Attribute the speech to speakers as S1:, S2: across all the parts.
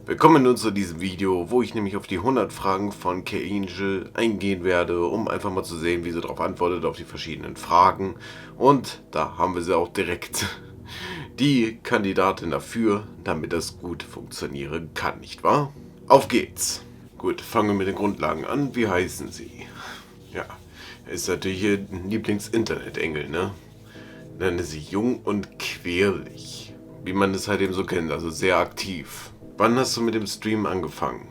S1: Willkommen nun zu diesem Video, wo ich nämlich auf die 100 Fragen von K-Angel eingehen werde, um einfach mal zu sehen, wie sie darauf antwortet, auf die verschiedenen Fragen. Und da haben wir sie auch direkt. Die Kandidatin dafür, damit das gut funktionieren kann, nicht wahr? Auf geht's! Gut, fangen wir mit den Grundlagen an. Wie heißen Sie? Ja, ist natürlich Ihr Lieblings-Internet-Engel, ne? Nenne sie jung und quirlig. Wie man es halt eben so kennt, also sehr aktiv. Wann hast du mit dem Stream angefangen?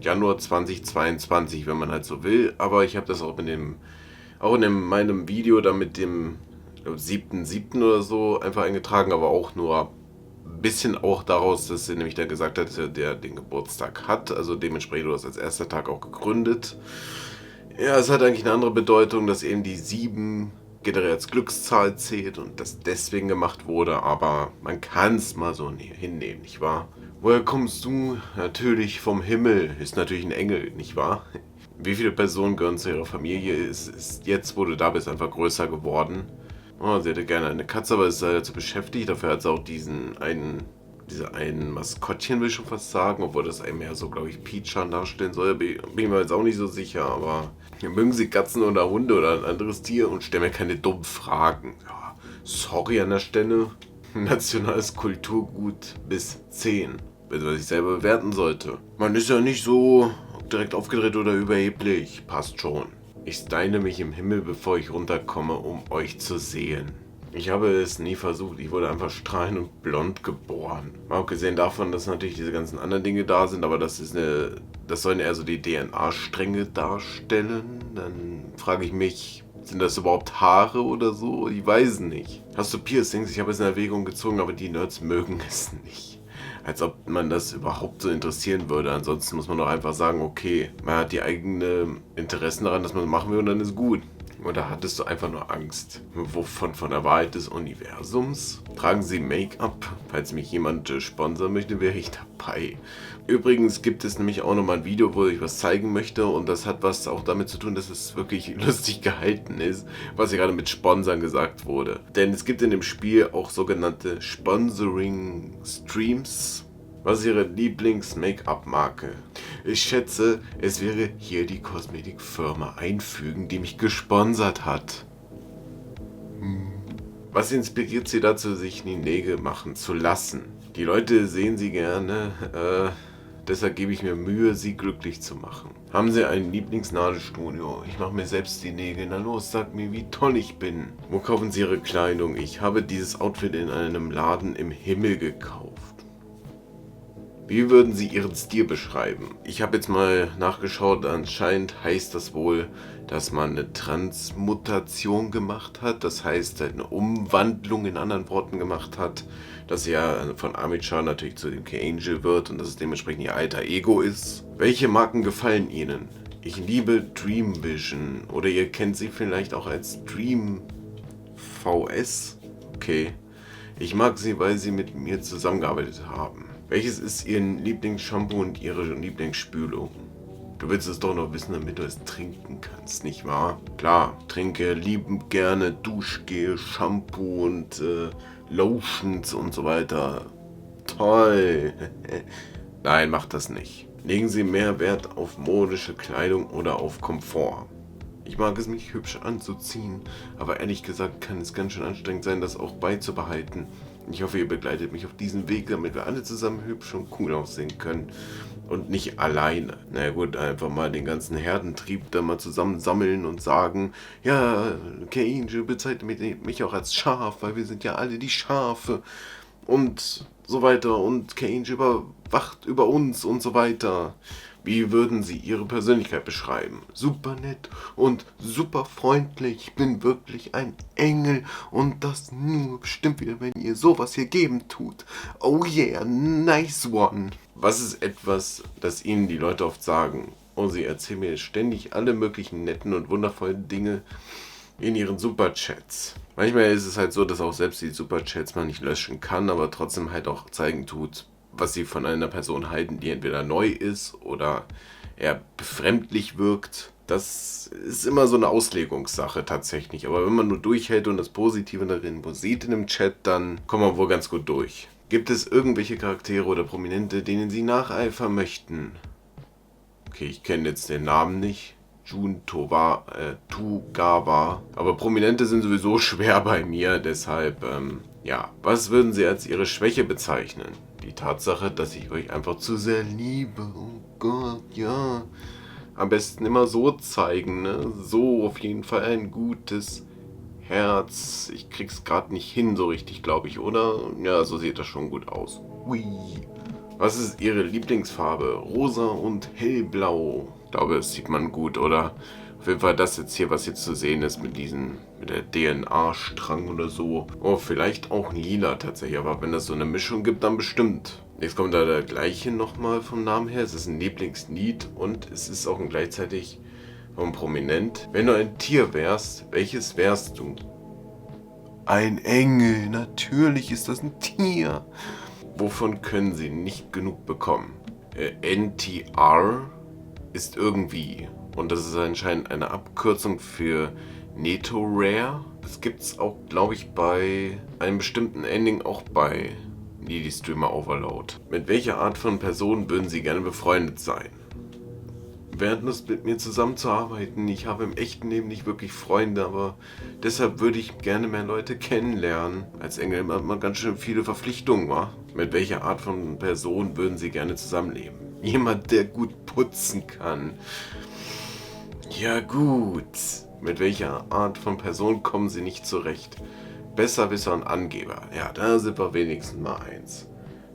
S1: Januar 2022, wenn man halt so will. Aber ich habe das auch in meinem Video da mit dem 7.7. oder so einfach eingetragen, aber auch nur ein bisschen auch daraus, dass sie nämlich da gesagt hat, der den Geburtstag hat. Also dementsprechend du das als erster Tag auch gegründet. Ja, es hat eigentlich eine andere Bedeutung, dass eben die 7 generell als Glückszahl zählt und das deswegen gemacht wurde, aber man kann es mal so hinnehmen, nicht wahr? Woher kommst du? Natürlich vom Himmel. Ist natürlich ein Engel, nicht wahr? Wie viele Personen gehören zu ihrer Familie? Ist jetzt, wo du da bist, einfach größer geworden. Oh, sie hätte gerne eine Katze, aber ist leider zu beschäftigt. Dafür hat sie auch diese einen Maskottchen, will ich schon fast sagen, obwohl das einem mehr so, glaube ich, Peachan darstellen soll. Bin ich mir jetzt auch nicht so sicher, aber mögen Sie Katzen oder Hunde oder ein anderes Tier und stellen mir keine dummen Fragen. Ja, sorry an der Stelle. Nationales Kulturgut bis 10, was ich selber bewerten sollte. Man ist ja nicht so direkt aufgedreht oder überheblich. Passt schon. Ich steine mich im Himmel, bevor ich runterkomme, um euch zu sehen. Ich habe es nie versucht, ich wurde einfach strahlend und blond geboren. Mal abgesehen davon, dass natürlich diese ganzen anderen Dinge da sind, aber das sollen eher so die DNA-Stränge darstellen. Dann frage ich mich, sind das überhaupt Haare oder so? Ich weiß nicht. Hast du Piercings? Ich habe es in Erwägung gezogen, aber die Nerds mögen es nicht. Als ob man das überhaupt so interessieren würde. Ansonsten muss man doch einfach sagen, okay, man hat die eigenen Interessen daran, dass man es machen will und dann ist gut. Oder hattest du einfach nur Angst? Wovon? Von der Wahrheit des Universums? Tragen Sie Make-up? Falls mich jemand sponsern möchte, wäre ich dabei. Übrigens gibt es nämlich auch nochmal ein Video, wo ich was zeigen möchte und das hat was auch damit zu tun, dass es wirklich lustig gehalten ist, was hier gerade mit Sponsern gesagt wurde. Denn es gibt in dem Spiel auch sogenannte Sponsoring-Streams. Was ist Ihre Lieblings-Make-up-Marke? Ich schätze, es wäre hier die Kosmetikfirma Einfügen, die mich gesponsert hat. Was inspiriert Sie dazu, sich die Nägel machen zu lassen? Die Leute sehen Sie gerne, deshalb gebe ich mir Mühe, Sie glücklich zu machen. Haben Sie ein Lieblingsnagelstudio? Ich mache mir selbst die Nägel. Na los, sag mir, wie toll ich bin. Wo kaufen Sie Ihre Kleidung? Ich habe dieses Outfit in einem Laden im Himmel gekauft. Wie würden Sie Ihren Stil beschreiben? Ich habe jetzt mal nachgeschaut, anscheinend heißt das wohl, dass man eine Transmutation gemacht hat, das heißt eine Umwandlung in anderen Worten gemacht hat, dass er von Amichan natürlich zu dem K-Angel wird und dass es dementsprechend ihr alter Ego ist. Welche Marken gefallen Ihnen? Ich liebe Dream Vision oder ihr kennt sie vielleicht auch als Dream VS. Okay. Ich mag sie, weil sie mit mir zusammengearbeitet haben. Welches ist Ihr Lieblingsshampoo und Ihre Lieblingsspülung? Du willst es doch noch wissen, damit du es trinken kannst, nicht wahr? Klar, trinke liebend gerne Duschgel, Shampoo und Lotions und so weiter. Toll! Nein, macht das nicht. Legen Sie mehr Wert auf modische Kleidung oder auf Komfort. Ich mag es, mich hübsch anzuziehen, aber ehrlich gesagt kann es ganz schön anstrengend sein, das auch beizubehalten. Ich hoffe, ihr begleitet mich auf diesen Weg, damit wir alle zusammen hübsch und cool aussehen können und nicht alleine. Na gut, einfach mal den ganzen Herdentrieb da mal zusammen sammeln und sagen, ja, K-Angel bezeichnet mich auch als Schaf, weil wir sind ja alle die Schafe und so weiter und K-Angel überwacht über uns und so weiter. Wie würden Sie Ihre Persönlichkeit beschreiben? Super nett und super freundlich. Ich bin wirklich ein Engel und das nur bestimmt wieder, wenn ihr sowas hier geben tut. Oh yeah, nice one. Was ist etwas, das Ihnen die Leute oft sagen? Oh, sie erzählen mir ständig alle möglichen netten und wundervollen Dinge in ihren Superchats. Manchmal ist es halt so, dass auch selbst die Superchats man nicht löschen kann, aber trotzdem halt auch zeigen tut, was sie von einer Person halten, die entweder neu ist oder eher befremdlich wirkt. Das ist immer so eine Auslegungssache tatsächlich. Aber wenn man nur durchhält und das Positive darin sieht in dem Chat, dann kommt man wohl ganz gut durch. Gibt es irgendwelche Charaktere oder Prominente, denen Sie nacheifern möchten? Okay, ich kenne jetzt den Namen nicht. Togawa. Aber Prominente sind sowieso schwer bei mir, deshalb, ja. Was würden Sie als Ihre Schwäche bezeichnen? Die Tatsache, dass ich euch einfach zu sehr liebe. Oh Gott, ja. Am besten immer so zeigen, ne? So auf jeden Fall ein gutes Herz. Ich krieg's gerade nicht hin so richtig, glaube ich, oder? Ja, so sieht das schon gut aus. Hui. Was ist Ihre Lieblingsfarbe? Rosa und hellblau. Ich glaube, das sieht man gut, oder? Auf jeden Fall das jetzt hier, was jetzt zu sehen ist mit der DNA-Strang oder so. Oh, vielleicht auch lila tatsächlich, aber wenn es so eine Mischung gibt, dann bestimmt. Jetzt kommt da der gleiche nochmal vom Namen her. Es ist ein Lieblingslied und es ist auch gleichzeitig prominent. Wenn du ein Tier wärst, welches wärst du? Ein Engel, natürlich ist das ein Tier. Wovon können sie nicht genug bekommen? NTR ist irgendwie. Und das ist anscheinend eine Abkürzung für Neto Rare. Das gibt es auch, glaube ich, bei einem bestimmten Ending auch bei Needy Streamer Overload. Mit welcher Art von Person würden Sie gerne befreundet sein? Wäre Lust mit mir zusammenzuarbeiten. Ich habe im echten Leben nicht wirklich Freunde, aber deshalb würde ich gerne mehr Leute kennenlernen. Als Engel hat man ganz schön viele Verpflichtungen, wa? Mit welcher Art von Person würden Sie gerne zusammenleben? Jemand, der gut putzen kann. Ja gut. Mit welcher Art von Person kommen Sie nicht zurecht? Besserwisser und Angeber. Ja, da sind wir wenigstens mal eins.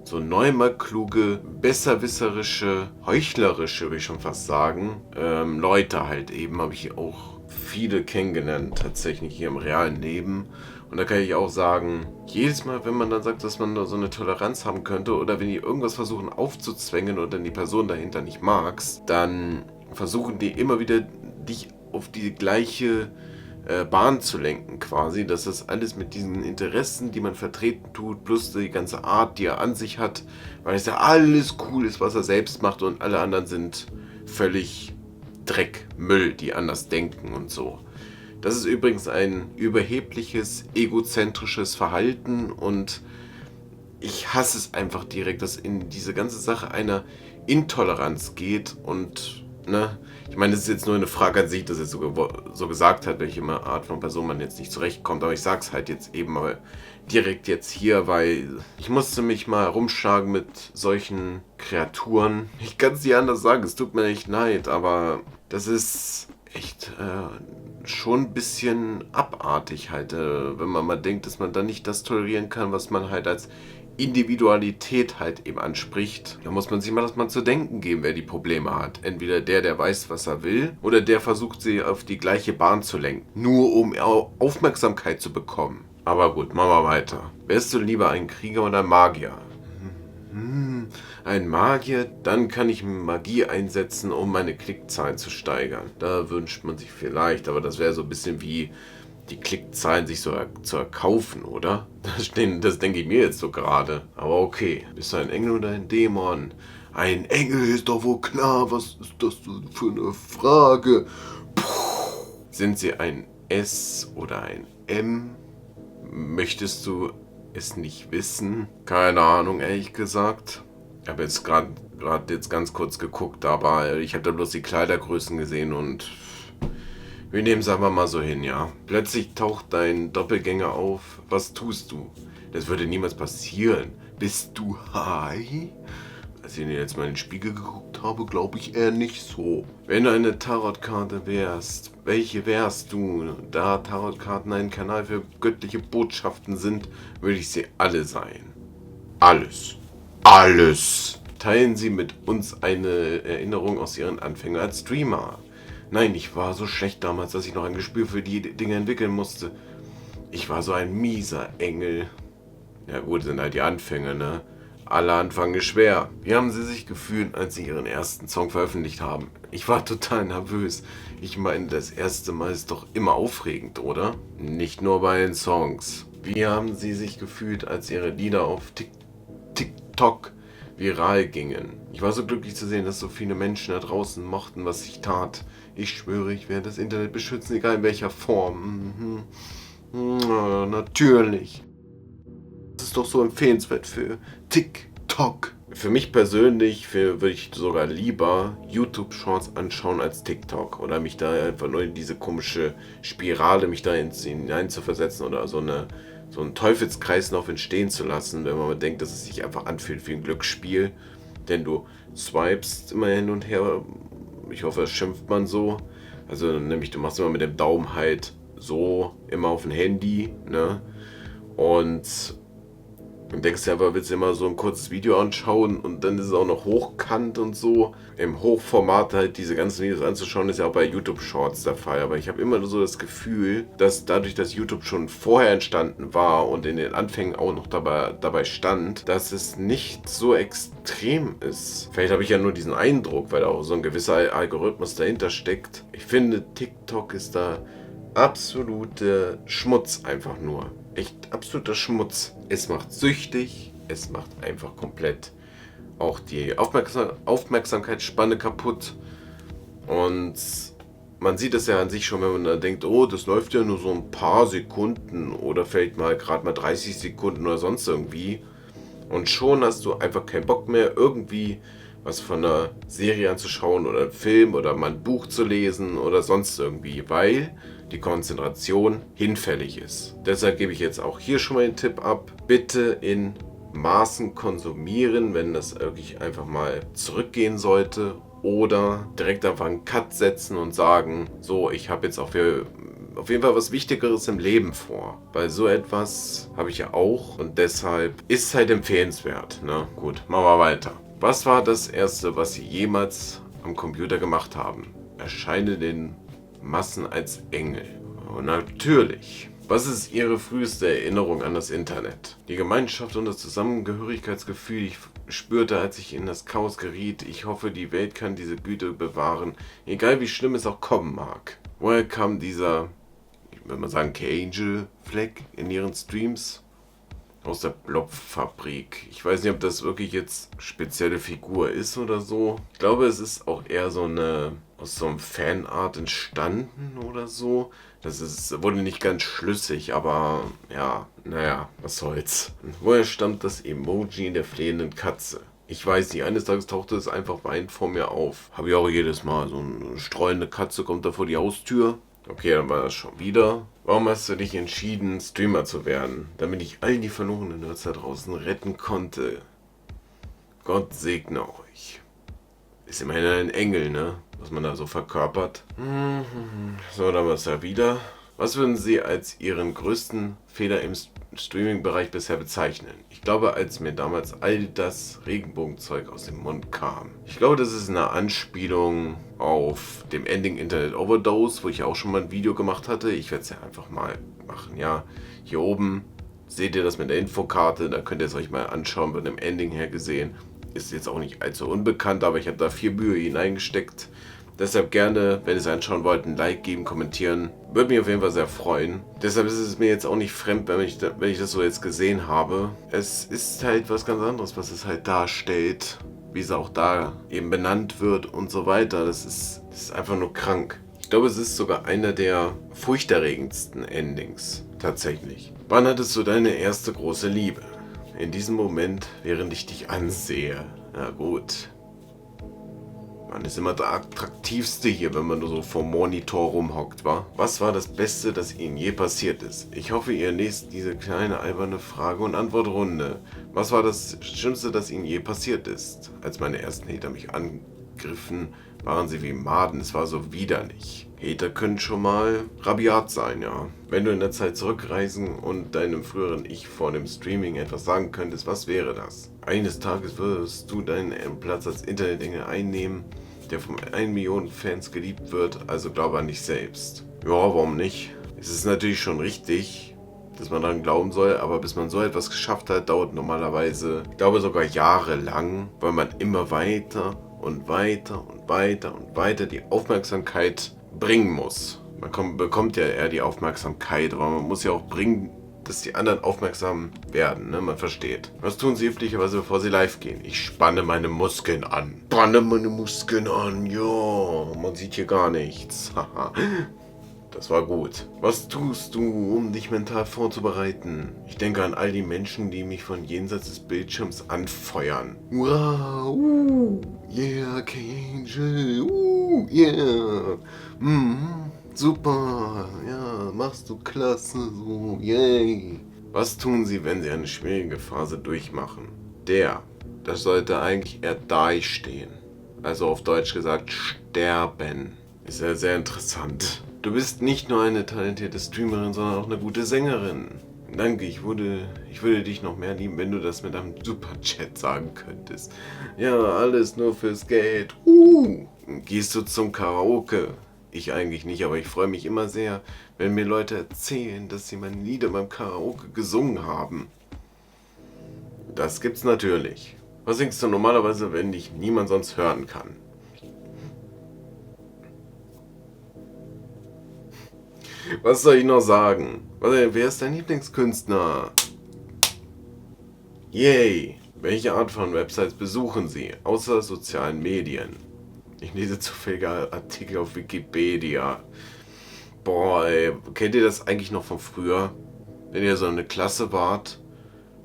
S1: So neunmal kluge, besserwisserische, heuchlerische, will ich schon fast sagen, Leute halt eben, habe ich auch viele kennengelernt, tatsächlich hier im realen Leben. Und da kann ich auch sagen, jedes Mal, wenn man dann sagt, dass man da so eine Toleranz haben könnte oder wenn die irgendwas versuchen aufzuzwängen oder die Person dahinter nicht magst, dann versuchen die immer wieder, dich auf die gleiche Bahn zu lenken quasi, dass das alles mit diesen Interessen, die man vertreten tut, plus die ganze Art, die er an sich hat, weil es ja alles cool ist, was er selbst macht und alle anderen sind völlig Dreck, Müll, die anders denken und so. Das ist übrigens ein überhebliches, egozentrisches Verhalten und ich hasse es einfach direkt, dass in diese ganze Sache einer Intoleranz geht und, ne, ich meine, das ist jetzt nur eine Frage an sich, dass er so gesagt hat, welche Art von Person man jetzt nicht zurechtkommt, aber ich sag's halt jetzt eben mal direkt jetzt hier, weil ich musste mich mal herumschlagen mit solchen Kreaturen. Ich kann es nicht anders sagen, es tut mir echt leid, aber das ist echt schon ein bisschen abartig halt, wenn man mal denkt, dass man dann nicht das tolerieren kann, was man halt als Individualität halt eben anspricht. Da muss man sich mal das mal zu denken geben, wer die Probleme hat. Entweder der weiß, was er will, oder der versucht, sie auf die gleiche Bahn zu lenken. Nur um Aufmerksamkeit zu bekommen. Aber gut, machen wir weiter. Wärst du lieber ein Krieger oder ein Magier? Ein Magier, dann kann ich Magie einsetzen, um meine Klickzahlen zu steigern. Da wünscht man sich vielleicht, aber das wäre so ein bisschen wie die Klickzahlen sich so zu erkaufen, oder? Das denke ich mir jetzt so gerade. Aber okay, bist du ein Engel oder ein Dämon? Ein Engel ist doch wohl klar, was ist das für eine Frage? Puh. Sind sie ein S oder ein M? Möchtest du es nicht wissen? Keine Ahnung, ehrlich gesagt. Ich habe jetzt gerade jetzt ganz kurz geguckt, aber ich habe da bloß die Kleidergrößen gesehen und wir nehmen es einfach mal so hin, ja. Plötzlich taucht dein Doppelgänger auf. Was tust du? Das würde niemals passieren. Bist du high? Als ich jetzt mal in den Spiegel geguckt habe, glaube ich eher nicht so. Wenn du eine Tarotkarte wärst, welche wärst du? Da Tarotkarten ein Kanal für göttliche Botschaften sind, würde ich sie alle sein. Alles. Alles. Teilen Sie mit uns eine Erinnerung aus Ihren Anfängen als Streamer. Nein, ich war so schlecht damals, dass ich noch ein Gespür für die Dinge entwickeln musste. Ich war so ein mieser Engel. Ja gut, sind halt die Anfänge, ne? Aller Anfang ist schwer. Wie haben Sie sich gefühlt, als Sie Ihren ersten Song veröffentlicht haben? Ich war total nervös. Ich meine, das erste Mal ist doch immer aufregend, oder? Nicht nur bei den Songs. Wie haben Sie sich gefühlt, als Ihre Lieder auf TikTok viral gingen? Ich war so glücklich zu sehen, dass so viele Menschen da draußen mochten, was ich tat. Ich schwöre, ich werde das Internet beschützen, egal in welcher Form. Natürlich. Was ist doch so empfehlenswert für TikTok. Für mich persönlich würde ich sogar lieber YouTube-Shorts anschauen als TikTok. Oder mich da einfach nur in diese komische Spirale, mich da hinein zu versetzen oder so einen Teufelskreislauf entstehen zu lassen, wenn man mal denkt, dass es sich einfach anfühlt wie ein Glücksspiel. Denn du swipest immer hin und her. Ich hoffe, das schimpft man so. Also nämlich, du machst immer mit dem Daumen halt so immer auf ein Handy, ne? Und denkst dir einfach, willst du immer so ein kurzes Video anschauen und dann ist es auch noch hochkant und so. Im Hochformat halt diese ganzen Videos anzuschauen, ist ja auch bei YouTube Shorts der Fall. Aber ich habe immer so das Gefühl, dass dadurch, dass YouTube schon vorher entstanden war und in den Anfängen auch noch dabei stand, dass es nicht so extrem ist. Vielleicht habe ich ja nur diesen Eindruck, weil da auch so ein gewisser Algorithmus dahinter steckt. Ich finde, TikTok ist da absoluter Schmutz einfach nur. Echt absoluter Schmutz. Es macht süchtig, es macht einfach komplett auch die Aufmerksamkeitsspanne kaputt. Und man sieht es ja an sich schon, wenn man da denkt, oh, das läuft ja nur so ein paar Sekunden oder vielleicht mal gerade mal 30 Sekunden oder sonst irgendwie. Und schon hast du einfach keinen Bock mehr, irgendwie was von einer Serie anzuschauen oder einen Film oder mal ein Buch zu lesen oder sonst irgendwie, weil die Konzentration hinfällig ist. Deshalb gebe ich jetzt auch hier schon mal den Tipp ab. Bitte in Maßen konsumieren, wenn das wirklich einfach mal zurückgehen sollte. Oder direkt einfach einen Cut setzen und sagen, so, ich habe jetzt auf jeden Fall was Wichtigeres im Leben vor. Weil so etwas habe ich ja auch und deshalb ist es halt empfehlenswert. Ne? Gut, machen wir weiter. Was war das Erste, was Sie jemals am Computer gemacht haben? Erscheine den Massen als Engel. Und natürlich. Was ist Ihre früheste Erinnerung an das Internet? Die Gemeinschaft und das Zusammengehörigkeitsgefühl, ich spürte, als ich in das Chaos geriet. Ich hoffe, die Welt kann diese Güte bewahren, egal wie schlimm es auch kommen mag. Woher kam dieser, ich würde mal sagen, K-Angel-Fleck in Ihren Streams? Aus der Blobfabrik. Ich weiß nicht, ob das wirklich jetzt spezielle Figur ist oder so. Ich glaube, es ist auch eher so aus so einem Fanart entstanden oder so. Wurde nicht ganz schlüssig, aber ja, naja, was soll's. Woher stammt das Emoji der flehenden Katze? Ich weiß nicht, eines Tages tauchte es einfach weinend vor mir auf. Habe ich auch jedes Mal. So eine streunende Katze kommt da vor die Haustür. Okay, dann war das schon wieder. Warum hast du dich entschieden, Streamer zu werden? Damit ich all die verlorenen Nerds da draußen retten konnte. Gott segne euch. Ist immerhin ein Engel, ne? Was man da so verkörpert. So, dann war es ja wieder. Was würden Sie als Ihren größten Fehler im Streaming-Bereich bisher bezeichnen? Ich glaube, als mir damals all das Regenbogenzeug aus dem Mund kam. Ich glaube, das ist eine Anspielung auf dem Ending Internet Overdose, wo ich auch schon mal ein Video gemacht hatte. Ich werde es ja einfach mal machen, ja. Hier oben seht ihr das mit der Infokarte, da könnt ihr es euch mal anschauen, von dem Ending her gesehen. Ist jetzt auch nicht allzu unbekannt, aber ich habe da viel Mühe hineingesteckt. Deshalb gerne, wenn ihr es anschauen wollt, ein Like geben, kommentieren. Würde mich auf jeden Fall sehr freuen. Deshalb ist es mir jetzt auch nicht fremd, wenn ich das so jetzt gesehen habe. Es ist halt was ganz anderes, was es halt darstellt. Wie es auch da eben benannt wird und so weiter. Das ist einfach nur krank. Ich glaube, es ist sogar einer der furchterregendsten Endings. Tatsächlich. Wann hattest du deine erste große Liebe? In diesem Moment, während ich dich ansehe. Na gut. Man ist immer der Attraktivste hier, wenn man nur so vorm Monitor rumhockt, wa? Was war das Beste, das Ihnen je passiert ist? Ich hoffe, ihr lest diese kleine alberne Frage- und Antwortrunde. Was war das Schlimmste, das Ihnen je passiert ist? Als meine ersten Hater mich angriffen, waren sie wie Maden. Es war so widerlich. Hater können schon mal rabiat sein, ja. Wenn du in der Zeit zurückreisen und deinem früheren Ich vor dem Streaming etwas sagen könntest, was wäre das? Eines Tages wirst du deinen Platz als Internetengel einnehmen, der von 1 Million Fans geliebt wird, also glaube an dich selbst. Ja, warum nicht? Es ist natürlich schon richtig, dass man daran glauben soll, aber bis man so etwas geschafft hat, dauert normalerweise, ich glaube sogar jahrelang, weil man immer weiter und weiter und weiter und weiter die Aufmerksamkeit bringen muss. Man bekommt ja eher die Aufmerksamkeit, aber man muss ja auch bringen, dass die anderen aufmerksam werden, ne? Man versteht. Was tun sie üblicherweise, bevor sie live gehen? Ich spanne meine Muskeln an. Ja, man sieht hier gar nichts. Das war gut. Was tust du, um dich mental vorzubereiten? Ich denke an all die Menschen, die mich von jenseits des Bildschirms anfeuern. Wow, yeah, K-Angel, yeah, super, ja, machst du klasse, so, yay. Was tun sie, wenn sie eine schwierige Phase durchmachen? Das sollte eigentlich eher dastehen. Also auf Deutsch gesagt, sterben. Ist ja sehr interessant. Du bist nicht nur eine talentierte Streamerin, sondern auch eine gute Sängerin. Danke, ich würde dich noch mehr lieben, wenn du das mit einem Superchat sagen könntest. Ja, alles nur fürs Geld. Gehst du zum Karaoke? Ich eigentlich nicht, aber ich freue mich immer sehr, wenn mir Leute erzählen, dass sie meine Lieder beim Karaoke gesungen haben. Das gibt's natürlich. Was singst du normalerweise, wenn dich niemand sonst hören kann? Was soll ich noch sagen? Wer ist dein Lieblingskünstler? Yay! Welche Art von Websites besuchen Sie, außer sozialen Medien? Ich lese zufällige Artikel auf Wikipedia. Boah, ey, kennt ihr das eigentlich noch von früher? Wenn ihr so eine Klasse wart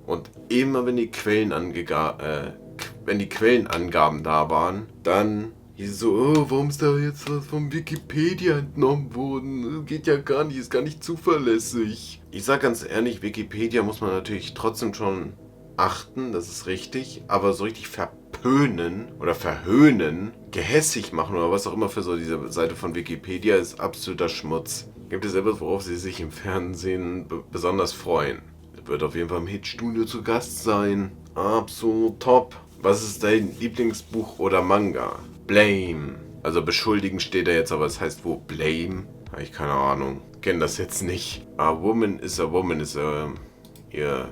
S1: und immer wenn die Quellenangaben da waren, dann hieß es so, oh, warum ist da jetzt was von Wikipedia entnommen worden? Geht ja gar nicht, ist gar nicht zuverlässig. Ich sag ganz ehrlich, Wikipedia muss man natürlich trotzdem schon achten, das ist richtig, aber so richtig verpönen oder verhöhnen, gehässig machen oder was auch immer für so diese Seite von Wikipedia ist absoluter Schmutz. Gibt es etwas, worauf Sie sich im Fernsehen besonders freuen? Er wird auf jeden Fall im Hitstudio zu Gast sein. Absolut top. Was ist dein Lieblingsbuch oder Manga? Blame. Also beschuldigen steht da jetzt, aber es heißt wo Blame? Habe ich keine Ahnung. Kenne das jetzt nicht. A Woman is ihr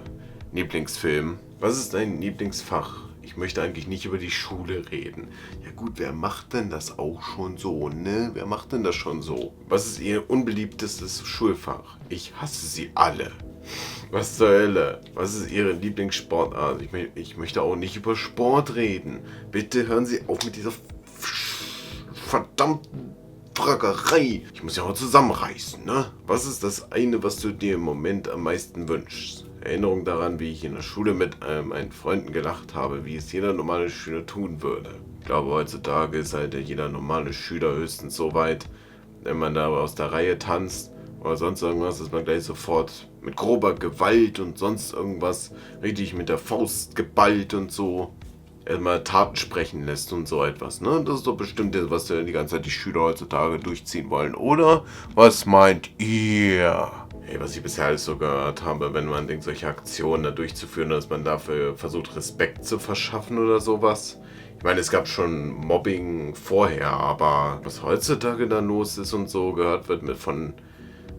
S1: Lieblingsfilm. Was ist dein Lieblingsfach? Ich möchte eigentlich nicht über die Schule reden. Ja gut, wer macht denn das auch schon so, ne? Wer macht denn das schon so? Was ist Ihr unbeliebtestes Schulfach? Ich hasse sie alle. Was zur Hölle? Was ist Ihre Lieblingssportart? Ich möchte auch nicht über Sport reden. Bitte hören Sie auf mit dieser verdammten Frackerei. Ich muss ja auch zusammenreißen, ne? Was ist das eine, was du dir im Moment am meisten wünschst? Erinnerung daran, wie ich in der Schule mit meinen Freunden gelacht habe, wie es jeder normale Schüler tun würde. Ich glaube, heutzutage ist halt jeder normale Schüler höchstens so weit, wenn man da aus der Reihe tanzt oder sonst irgendwas, dass man gleich sofort mit grober Gewalt und sonst irgendwas richtig mit der Faust geballt und so erstmal Taten sprechen lässt und so etwas, ne? Das ist doch bestimmt das, was die ganze Zeit die Schüler heutzutage durchziehen wollen, oder? Was meint ihr? Hey, was ich bisher alles so gehört habe, wenn man denkt, solche Aktionen da durchzuführen, dass man dafür versucht, Respekt zu verschaffen oder sowas. Ich meine, es gab schon Mobbing vorher, aber was heutzutage da los ist und so gehört wird von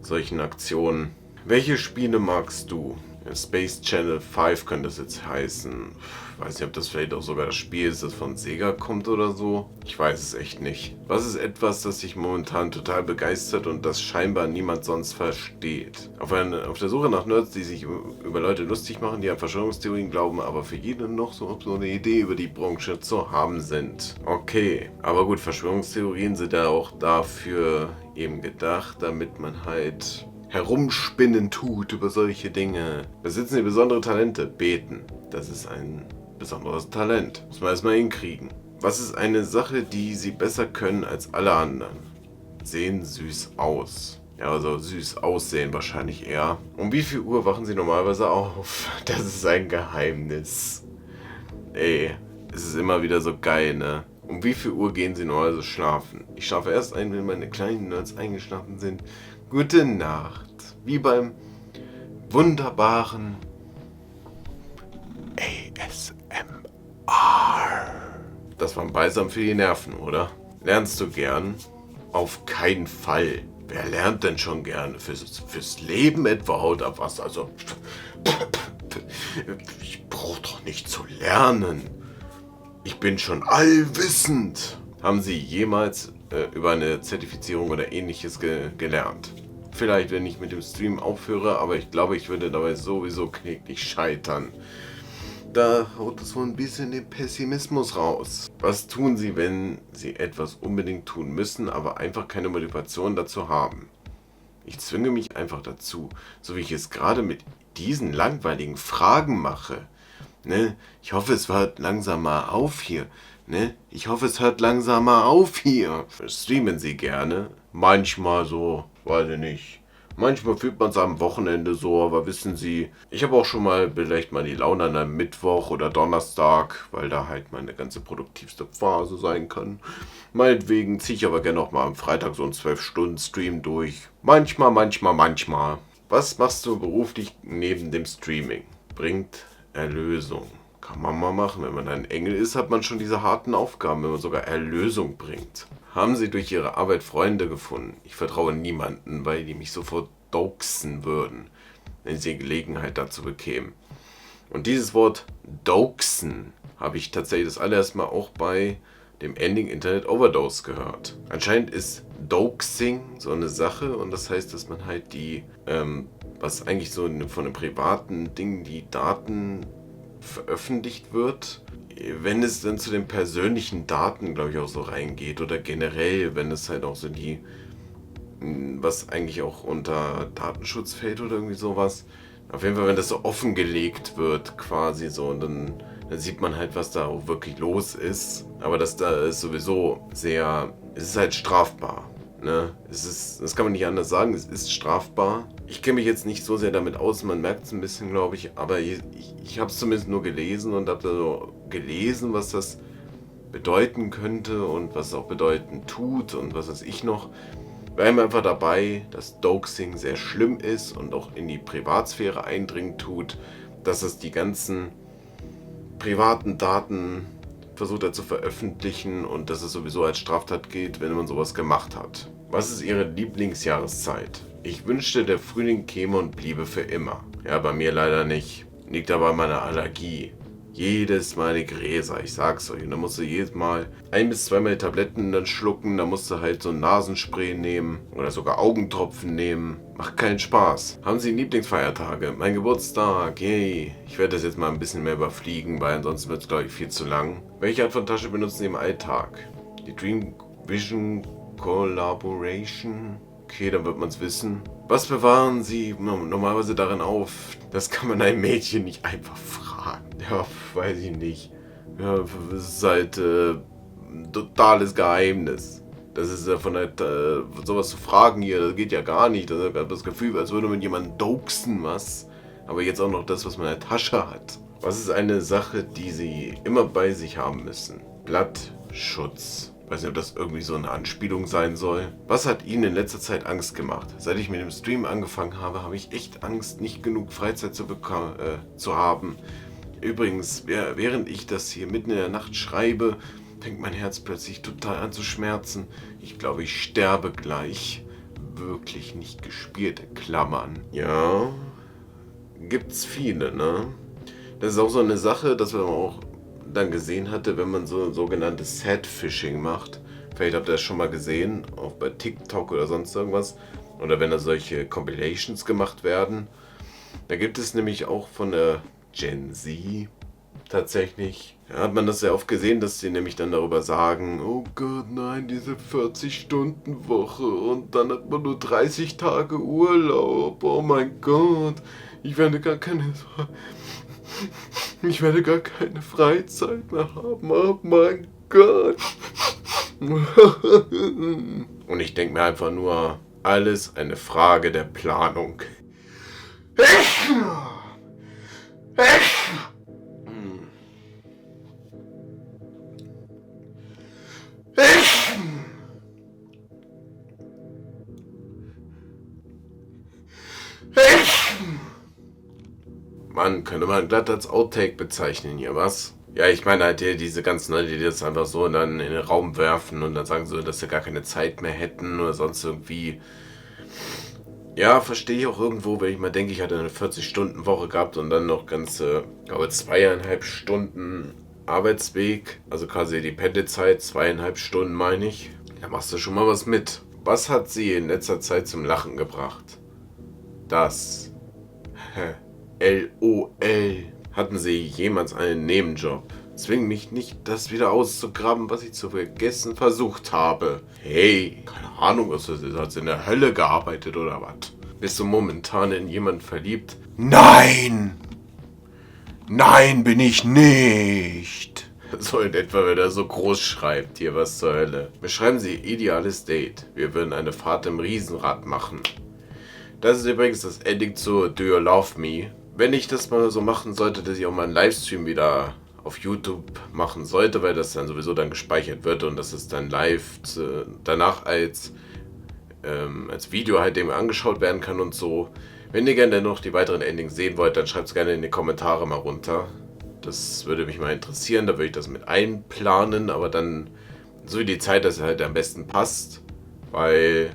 S1: solchen Aktionen. Welche Spiele magst du? Space Channel 5 könnte das jetzt heißen. Ich weiß nicht, ob das vielleicht auch sogar das Spiel ist, das von Sega kommt oder so. Ich weiß es echt nicht. Was ist etwas, das dich momentan total begeistert und das scheinbar niemand sonst versteht? Auf der Suche nach Nerds, die sich über Leute lustig machen, die an Verschwörungstheorien glauben, aber für jeden noch so eine Idee über die Branche zu haben sind. Okay, aber gut, Verschwörungstheorien sind ja auch dafür eben gedacht, damit man halt herumspinnen tut über solche Dinge. Besitzen Sie besondere Talente? Beten. Das ist ein besonderes Talent. Muss man erstmal hinkriegen. Was ist eine Sache, die Sie besser können als alle anderen? Sehen süß aus. Ja, also süß aussehen wahrscheinlich eher. Um wie viel Uhr wachen Sie normalerweise auf? Das ist ein Geheimnis. Ey, es ist immer wieder so geil, ne? Um wie viel Uhr gehen Sie normalerweise schlafen? Ich schlafe erst ein, wenn meine kleinen Nerds eingeschlafen sind. Gute Nacht. Wie beim wunderbaren ASMR. Das war ein Balsam für die Nerven, oder? Lernst du gern? Auf keinen Fall. Wer lernt denn schon gern? Fürs Leben etwa haut ab was? Also, ich brauche doch nicht zu lernen. Ich bin schon allwissend. Haben Sie jemals über eine Zertifizierung oder ähnliches gelernt? Vielleicht, wenn ich mit dem Stream aufhöre, aber ich glaube, ich würde dabei sowieso kläglich scheitern. Da haut es so ein bisschen den Pessimismus raus. Was tun Sie, wenn Sie etwas unbedingt tun müssen, aber einfach keine Motivation dazu haben? Ich zwinge mich einfach dazu, so wie ich es gerade mit diesen langweiligen Fragen mache. Ne? Ich hoffe, es hört langsam mal auf hier. Ne? Ich hoffe, es hört langsam mal auf hier. Streamen Sie gerne? Manchmal so, weiß ich nicht. Manchmal fühlt man es am Wochenende so, aber wissen Sie, ich habe auch schon mal vielleicht mal die Laune an einem Mittwoch oder Donnerstag, weil da halt meine ganze produktivste Phase sein kann. Meinetwegen ziehe ich aber gerne auch mal am Freitag so einen 12-Stunden-Stream durch. Manchmal. Was machst du beruflich neben dem Streaming? Bringt Erlösung. Kann man mal machen. Wenn man ein Engel ist, hat man schon diese harten Aufgaben, wenn man sogar Erlösung bringt. Haben Sie durch Ihre Arbeit Freunde gefunden? Ich vertraue niemanden, weil die mich sofort doxen würden, wenn sie Gelegenheit dazu bekämen. Und dieses Wort doxen habe ich tatsächlich das allererste Mal auch bei dem Ending Internet Overdose gehört. Anscheinend ist Doxing so eine Sache und das heißt, dass man halt was eigentlich so von einem privaten Ding, die Daten veröffentlicht wird, wenn es dann zu den persönlichen Daten, glaube ich, auch so reingeht oder generell, wenn es halt auch so was eigentlich auch unter Datenschutz fällt oder irgendwie sowas. Auf jeden Fall, wenn das so offengelegt wird, quasi so, und dann sieht man halt, was da auch wirklich los ist. Aber das da ist sowieso es ist halt strafbar. Ne? Das kann man nicht anders sagen, es ist strafbar. Ich kenne mich jetzt nicht so sehr damit aus, man merkt es ein bisschen, glaube ich, aber ich habe es zumindest nur gelesen und habe da so gelesen, was das bedeuten könnte und was es auch bedeuten tut und was weiß ich noch. Bleiben wir einfach dabei, dass Doxing sehr schlimm ist und auch in die Privatsphäre eindringen tut, dass es die ganzen privaten Daten versucht er zu veröffentlichen und dass es sowieso als Straftat gilt, wenn man sowas gemacht hat. Was ist Ihre Lieblingsjahreszeit? Ich wünschte, der Frühling käme und bliebe für immer. Ja, bei mir leider nicht. Liegt aber an meiner Allergie. Jedes Mal die Gräser, ich sag's euch. Und dann musst du jedes Mal 1 bis 2 Mal die Tabletten dann schlucken, dann musst du halt so ein Nasenspray nehmen oder sogar Augentropfen nehmen. Macht keinen Spaß. Haben Sie Lieblingsfeiertage? Mein Geburtstag, yay. Ich werde das jetzt mal ein bisschen mehr überfliegen, weil ansonsten wird es, glaube ich, viel zu lang. Welche Art von Tasche benutzen Sie im Alltag? Die Dream Vision Collaboration? Okay, dann wird man es wissen. Was bewahren Sie normalerweise darin auf? Das kann man einem Mädchen nicht einfach fragen. Ja, weiß ich nicht. Ja, das ist halt ein totales Geheimnis. Das ist ja sowas zu fragen hier, das geht ja gar nicht. Das ist das Gefühl, als würde man jemanden doxen, was? Aber jetzt auch noch das, was man in der Tasche hat. Was ist eine Sache, die Sie immer bei sich haben müssen? Blattschutz. Weiß nicht, ob das irgendwie so eine Anspielung sein soll. Was hat Ihnen in letzter Zeit Angst gemacht? Seit ich mit dem Stream angefangen habe, habe ich echt Angst, nicht genug Freizeit zu haben. Übrigens, während ich das hier mitten in der Nacht schreibe, fängt mein Herz plötzlich total an zu schmerzen. Ich glaube, ich sterbe gleich. Wirklich nicht gespielte Klammern. Ja, gibt's viele, ne? Das ist auch so eine Sache, dass man auch dann gesehen hatte, wenn man so sogenanntes Sad-Fishing macht. Vielleicht habt ihr das schon mal gesehen, auch bei TikTok oder sonst irgendwas. Oder wenn da solche Compilations gemacht werden. Da gibt es nämlich auch von der Gen Z tatsächlich. Ja, hat man das sehr oft gesehen, dass sie nämlich dann darüber sagen, oh Gott, nein, diese 40-Stunden-Woche und dann hat man nur 30 Tage Urlaub. Oh mein Gott, ich werde gar keine Freizeit mehr haben. Oh mein Gott. Und ich denke mir einfach nur, alles eine Frage der Planung. Mann, könnte man glatt als Outtake bezeichnen hier, was? Ja, ich meine halt hier diese ganzen Leute, die das einfach so dann in den Raum werfen und dann sagen so, dass sie gar keine Zeit mehr hätten oder sonst irgendwie. Ja, verstehe ich auch irgendwo, wenn ich mal denke, ich hatte eine 40-Stunden-Woche gehabt und dann noch ganze, glaube 2,5 Stunden Arbeitsweg, also quasi die Pendelzeit, 2,5 Stunden meine ich. Da machst du schon mal was mit. Was hat sie in letzter Zeit zum Lachen gebracht? Das. LOL. Hatten Sie jemals einen Nebenjob? Zwing mich nicht, das wieder auszugraben, was ich zu vergessen versucht habe. Hey, keine Ahnung, hast du in der Hölle gearbeitet oder was? Bist du momentan in jemanden verliebt? Nein! Nein, bin ich nicht! So in etwa, wenn er so groß schreibt. Hier, was zur Hölle. Beschreiben Sie ideales Date. Wir würden eine Fahrt im Riesenrad machen. Das ist übrigens das Ending zu Do You Love Me? Wenn ich das mal so machen sollte, dass ich auch mal einen Livestream wieder auf YouTube machen sollte, weil das dann sowieso dann gespeichert wird und das ist dann live danach als Video halt dem angeschaut werden kann und so. Wenn ihr gerne noch die weiteren Endings sehen wollt, dann schreibt es gerne in die Kommentare mal runter. Das würde mich mal interessieren, da würde ich das mit einplanen, aber dann so wie die Zeit, dass es halt am besten passt, weil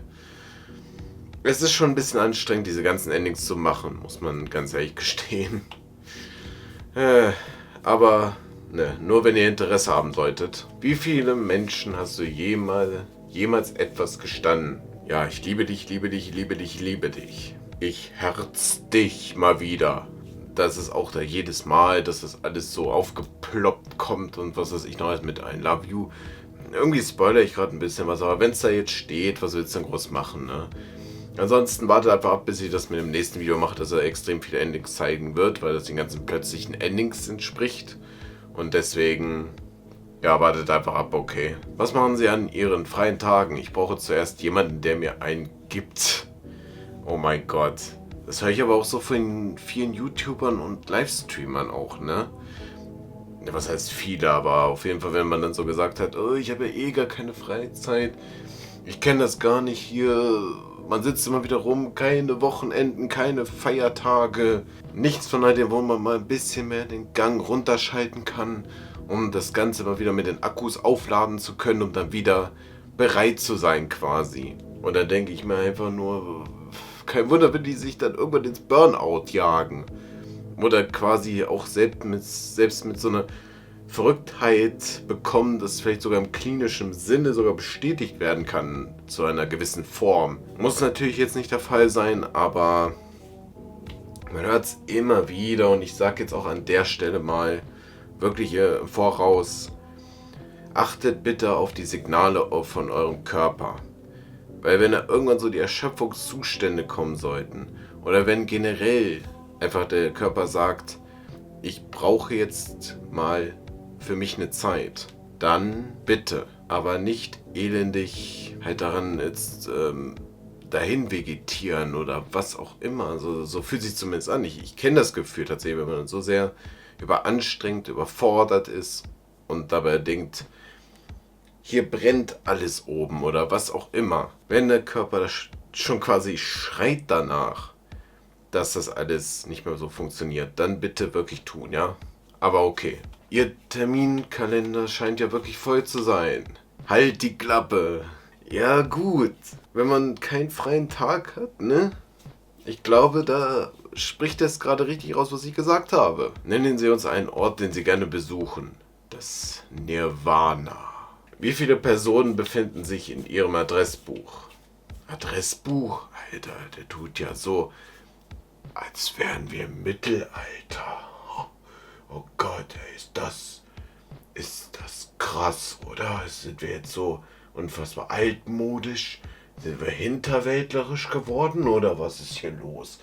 S1: es ist schon ein bisschen anstrengend, diese ganzen Endings zu machen, muss man ganz ehrlich gestehen. Aber ne, nur wenn ihr Interesse haben solltet. Wie viele Menschen hast du jemals etwas gestanden? Ja, ich liebe dich, liebe dich, liebe dich, liebe dich. Ich herz dich mal wieder. Das ist auch da jedes Mal, dass das alles so aufgeploppt kommt und was weiß ich noch alles mit I love you. Irgendwie spoilere ich gerade ein bisschen was, aber wenn es da jetzt steht, was willst du denn groß machen, ne? Ansonsten wartet einfach ab, bis ich das mit dem nächsten Video mache, dass er extrem viele Endings zeigen wird, weil das den ganzen plötzlichen Endings entspricht. Und deswegen, ja, wartet einfach ab, okay. Was machen Sie an Ihren freien Tagen? Ich brauche zuerst jemanden, der mir einen gibt. Oh mein Gott. Das höre ich aber auch so von vielen YouTubern und Livestreamern auch, ne? Ja, was heißt viele, aber auf jeden Fall, wenn man dann so gesagt hat, oh, ich habe ja eh gar keine Freizeit. Ich kenne das gar nicht hier. Man sitzt immer wieder rum, keine Wochenenden, keine Feiertage, nichts von all dem, wo man mal ein bisschen mehr den Gang runterschalten kann, um das Ganze mal wieder mit den Akkus aufladen zu können, um dann wieder bereit zu sein quasi. Und dann denke ich mir einfach nur, kein Wunder, wenn die sich dann irgendwann ins Burnout jagen. Oder quasi auch selbst mit so einer Verrücktheit bekommen, das vielleicht sogar im klinischen Sinne sogar bestätigt werden kann zu einer gewissen Form. Muss natürlich jetzt nicht der Fall sein, aber man hört es immer wieder und ich sage jetzt auch an der Stelle mal wirklich im Voraus, achtet bitte auf die Signale von eurem Körper. Weil wenn da irgendwann so die Erschöpfungszustände kommen sollten oder wenn generell einfach der Körper sagt, ich brauche jetzt mal für mich eine Zeit, dann bitte, aber nicht elendig halt daran jetzt dahin vegetieren oder was auch immer. So fühlt sich zumindest an. Ich kenne das Gefühl tatsächlich, wenn man so sehr überanstrengt, überfordert ist und dabei denkt, hier brennt alles oben oder was auch immer. Wenn der Körper schon quasi schreit danach, dass das alles nicht mehr so funktioniert, dann bitte wirklich tun, ja? Aber okay. Ihr Terminkalender scheint ja wirklich voll zu sein. Halt die Klappe. Ja gut, wenn man keinen freien Tag hat, ne? Ich glaube, da spricht es gerade richtig raus, was ich gesagt habe. Nennen Sie uns einen Ort, den Sie gerne besuchen. Das Nirvana. Wie viele Personen befinden sich in Ihrem Adressbuch? Adressbuch? Alter, der tut ja so, als wären wir im Mittelalter. Oh Gott, ey, ist das krass, oder? Sind wir jetzt so unfassbar altmodisch? Sind wir hinterwäldlerisch geworden, oder was ist hier los?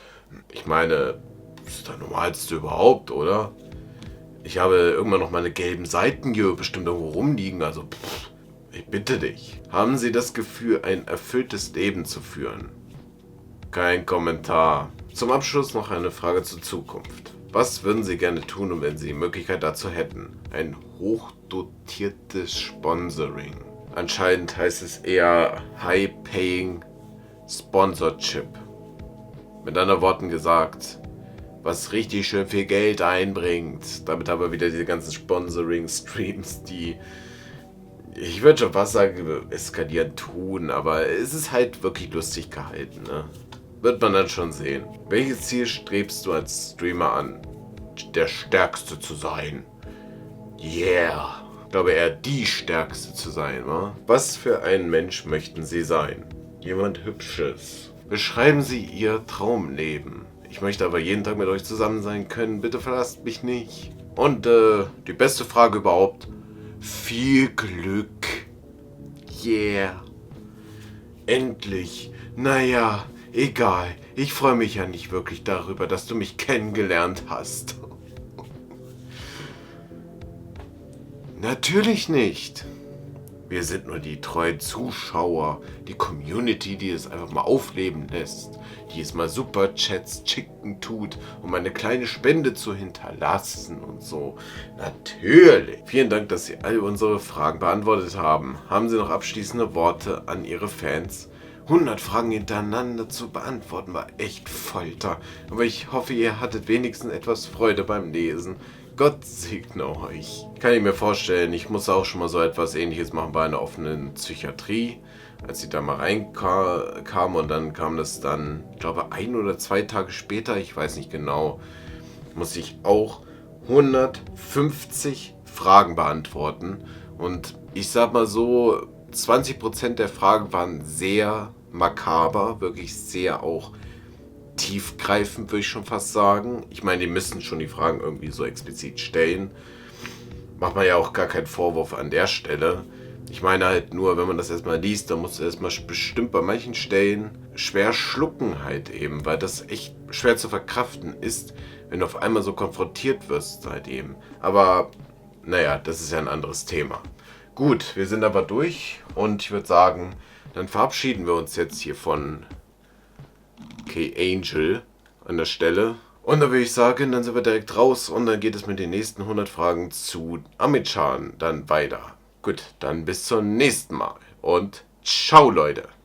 S1: Ich meine, das ist das Normalste überhaupt, oder? Ich habe irgendwann noch meine gelben Seiten hier bestimmt irgendwo rumliegen, also ich bitte dich. Haben Sie das Gefühl, ein erfülltes Leben zu führen? Kein Kommentar. Zum Abschluss noch eine Frage zur Zukunft. Was würden Sie gerne tun, wenn Sie die Möglichkeit dazu hätten? Ein hochdotiertes Sponsoring. Anscheinend heißt es eher High-Paying Sponsorship. Mit anderen Worten gesagt, was richtig schön viel Geld einbringt. Damit haben wir wieder diese ganzen Sponsoring-Streams, die, ich würde schon fast sagen, eskalieren tun, aber es ist halt wirklich lustig gehalten, ne? Wird man dann schon sehen. Welches Ziel strebst du als Streamer an? Der Stärkste zu sein. Yeah. Ich glaube eher die Stärkste zu sein, wa? Was für ein Mensch möchten Sie sein? Jemand Hübsches. Beschreiben Sie Ihr Traumleben. Ich möchte aber jeden Tag mit euch zusammen sein können. Bitte verlasst mich nicht. Und die beste Frage überhaupt. Viel Glück. Yeah. Endlich. Naja, egal. Ich freue mich ja nicht wirklich darüber, dass du mich kennengelernt hast. Natürlich nicht. Wir sind nur die treuen Zuschauer, die Community, die es einfach mal aufleben lässt, die es mal Superchats schicken tut, um eine kleine Spende zu hinterlassen und so. Natürlich. Vielen Dank, dass Sie all unsere Fragen beantwortet haben. Haben Sie noch abschließende Worte an Ihre Fans? 100 Fragen hintereinander zu beantworten war echt Folter. Aber ich hoffe, ihr hattet wenigstens etwas Freude beim Lesen. Gott segne euch. Kann ich mir vorstellen, ich muss auch schon mal so etwas Ähnliches machen bei einer offenen Psychiatrie. Als ich da mal reinkam und dann kam das dann, ich glaube 1 oder 2 Tage später, ich weiß nicht genau, muss ich auch 150 Fragen beantworten. Und ich sag mal so, 20% der Fragen waren sehr makaber, wirklich sehr auch tiefgreifend, würde ich schon fast sagen. Ich meine, die müssen schon die Fragen irgendwie so explizit stellen. Macht man ja auch gar keinen Vorwurf an der Stelle. Ich meine halt nur, wenn man das erstmal liest, dann musst du erstmal bestimmt bei manchen Stellen schwer schlucken halt eben, weil das echt schwer zu verkraften ist, wenn du auf einmal so konfrontiert wirst halt eben. Aber naja, das ist ja ein anderes Thema. Gut, wir sind aber durch und ich würde sagen, dann verabschieden wir uns jetzt hier von K-Angel an der Stelle. Und dann würde ich sagen, dann sind wir direkt raus und dann geht es mit den nächsten 100 Fragen zu Amit-chan dann weiter. Gut, dann bis zum nächsten Mal und ciao Leute.